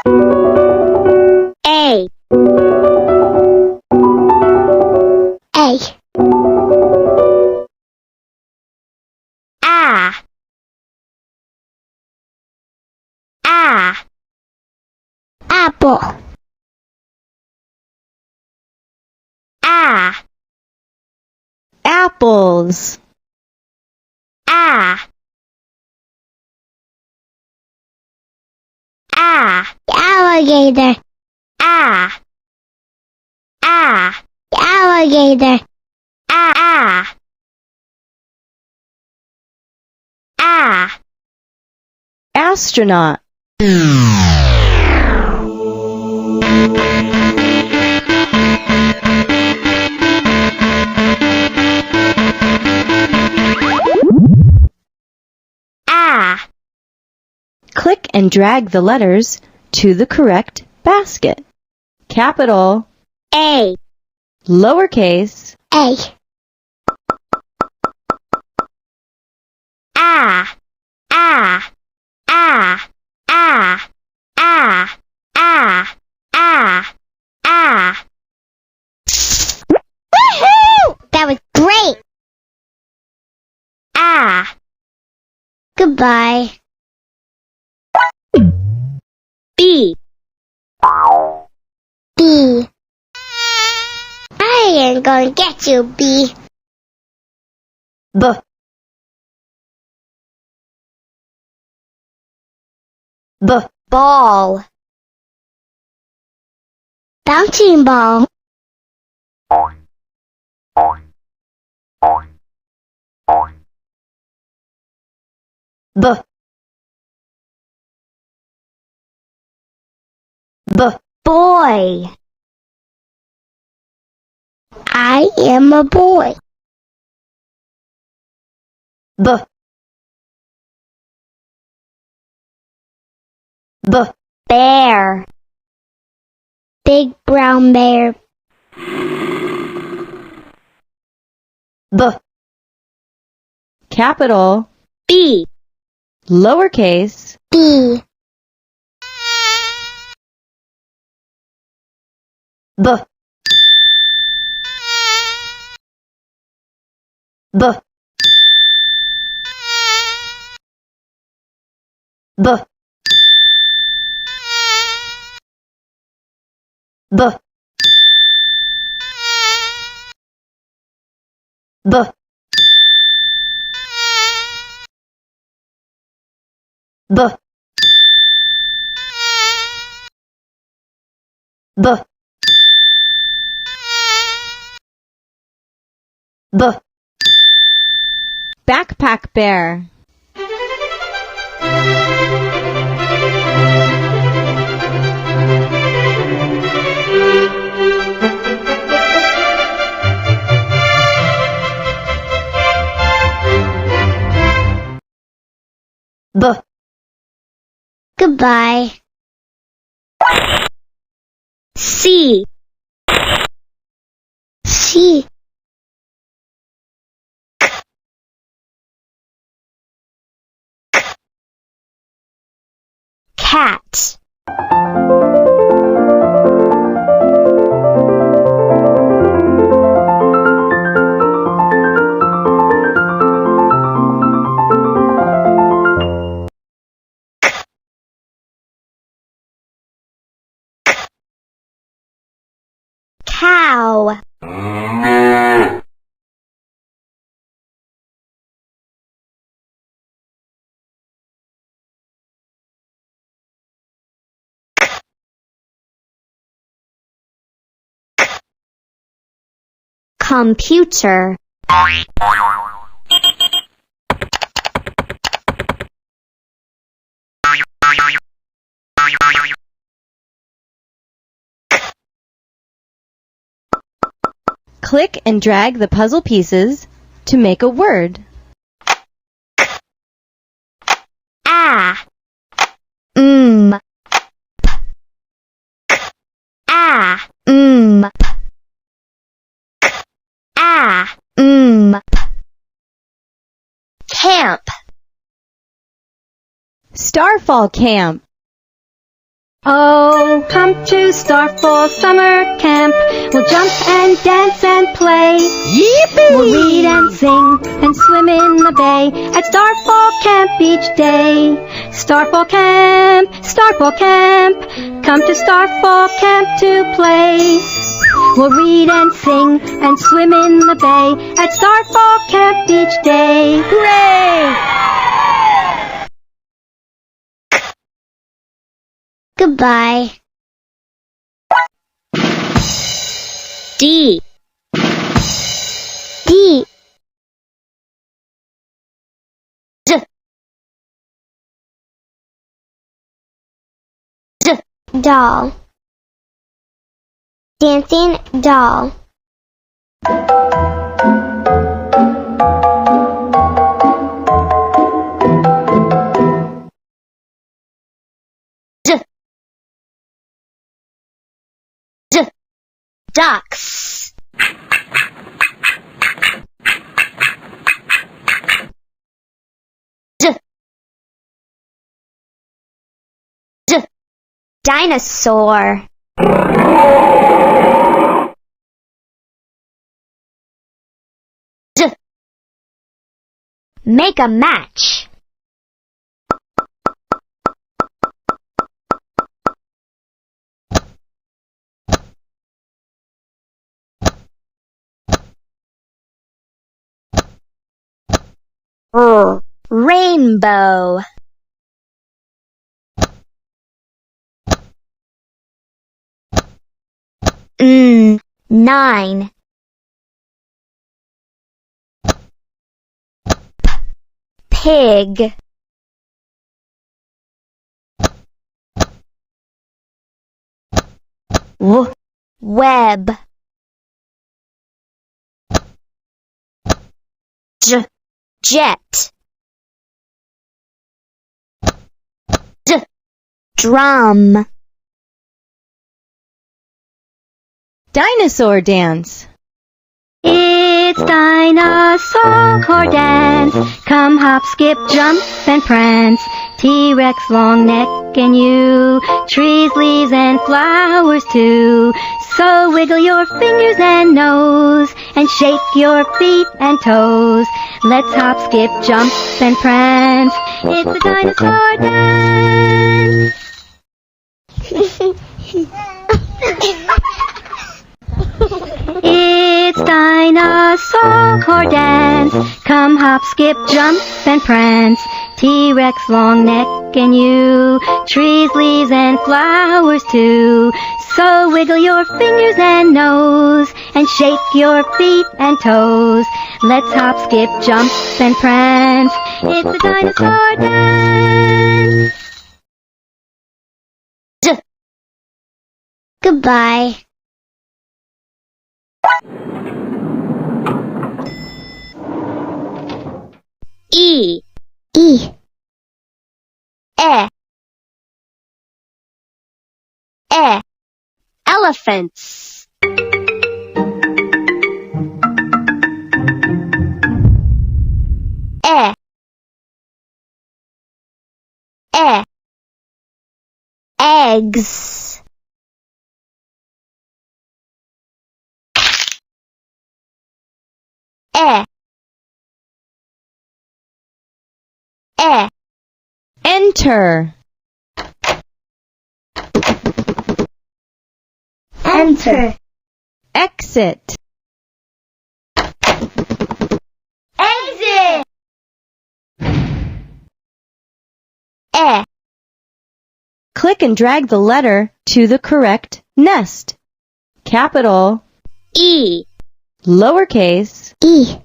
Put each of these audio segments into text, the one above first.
A. A. A. A. Apple. A. Apples. A. A. Alligator. A. A. Alligator. A. A. Astronaut. A. Click and drag the letters to the correct basket. Capital, A. lowercase, A. A. A. A. A. A. A. A. A. Woohoo! That was great! A. Goodbye. B. B. I ain't gonna get you, B. B. B. Ball. Bouncing ball. B. B. Boy. I am a boy. B. B. Bear. Big brown bear. B. Capital, B. lowercase, B. B. B. B. B. B. B. B. B. Backpack bear. B. Goodbye. C. C. Cat. Cow. Computer. Click and drag the puzzle pieces to make a word. A. A. A. Camp. Starfall camp. Oh, come to Starfall Summer Camp. We'll jump and dance and play. Yippee! We'll read and sing and swim in the bay at Starfall Camp each day. Starfall Camp, Starfall Camp. Come to Starfall Camp to play. We'll read and sing and swim in the bay at Starfall Camp each day. Hooray! Goodbye. D. D. D. D. Doll. Dancing doll. D. D. Ducks. D. D. Dinosaur. D. Make a match. Rainbow. 9. Pig. Web. Jet. Drum. Dinosaur dance. It's dinosaur dance. Come hop, skip, jump, and prance. T-Rex long neck and you. Trees, leaves, and flowers too. So wiggle your fingers and nose. And shake your feet and toes. Let's hop, skip, jump, and prance. It's a dinosaur dance. It's dinosaur dance. Come hop, skip, jump, and prance. T-Rex long neck and you. Trees, leaves, and flowers too. So wiggle your fingers and nose. And shake your feet and toes. Let's hop, skip, jump, and prance. It's a dinosaur dance. Goodbye. E. E. Elephants. Eggs. Enter. Enter. Exit. Exit. Click and drag the letter to the correct nest. Capital E. Lowercase E.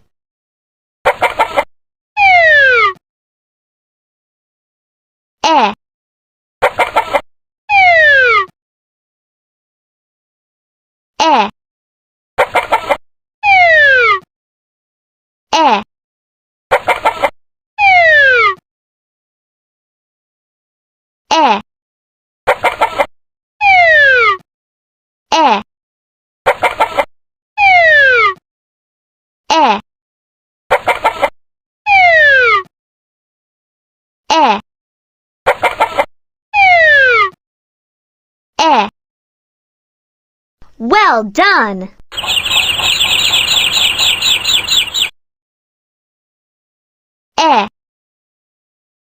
Well done!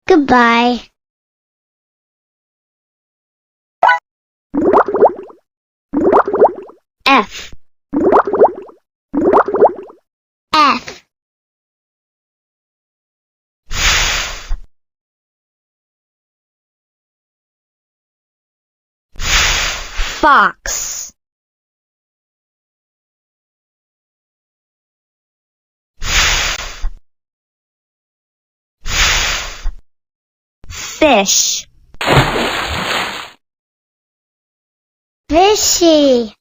Goodbye. F. F. Fox. Fish. Fishy.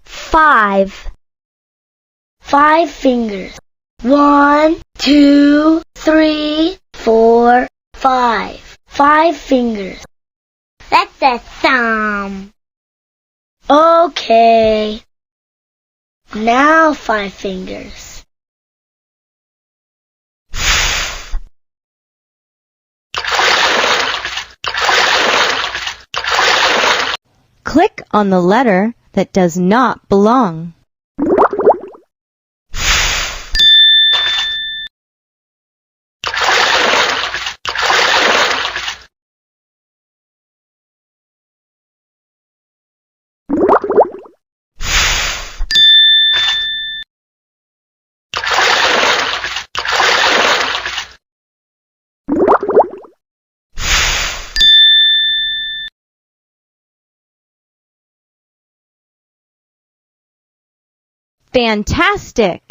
Five. 5 fingers. 1, 2, 3, 4, 5. 5 fingers. That's a thumb. Okay. Now 5 fingers. Click on the letter that does not belong. Fantastic!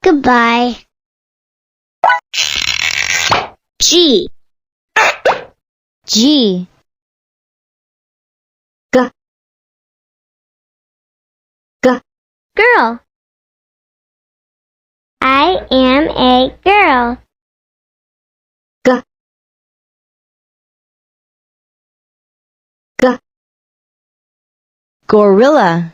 Goodbye. G. G. Girl. I am a girl. Gorilla.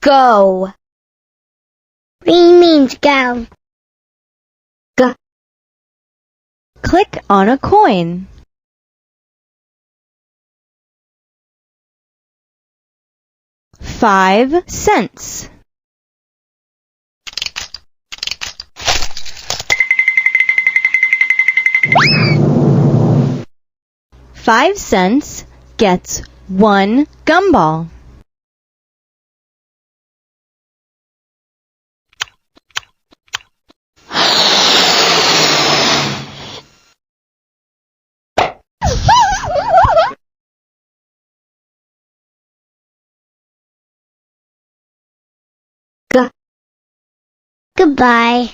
Go. Green means go. Click on a coin. $5. 5 cents gets 1 gumball. Goodbye.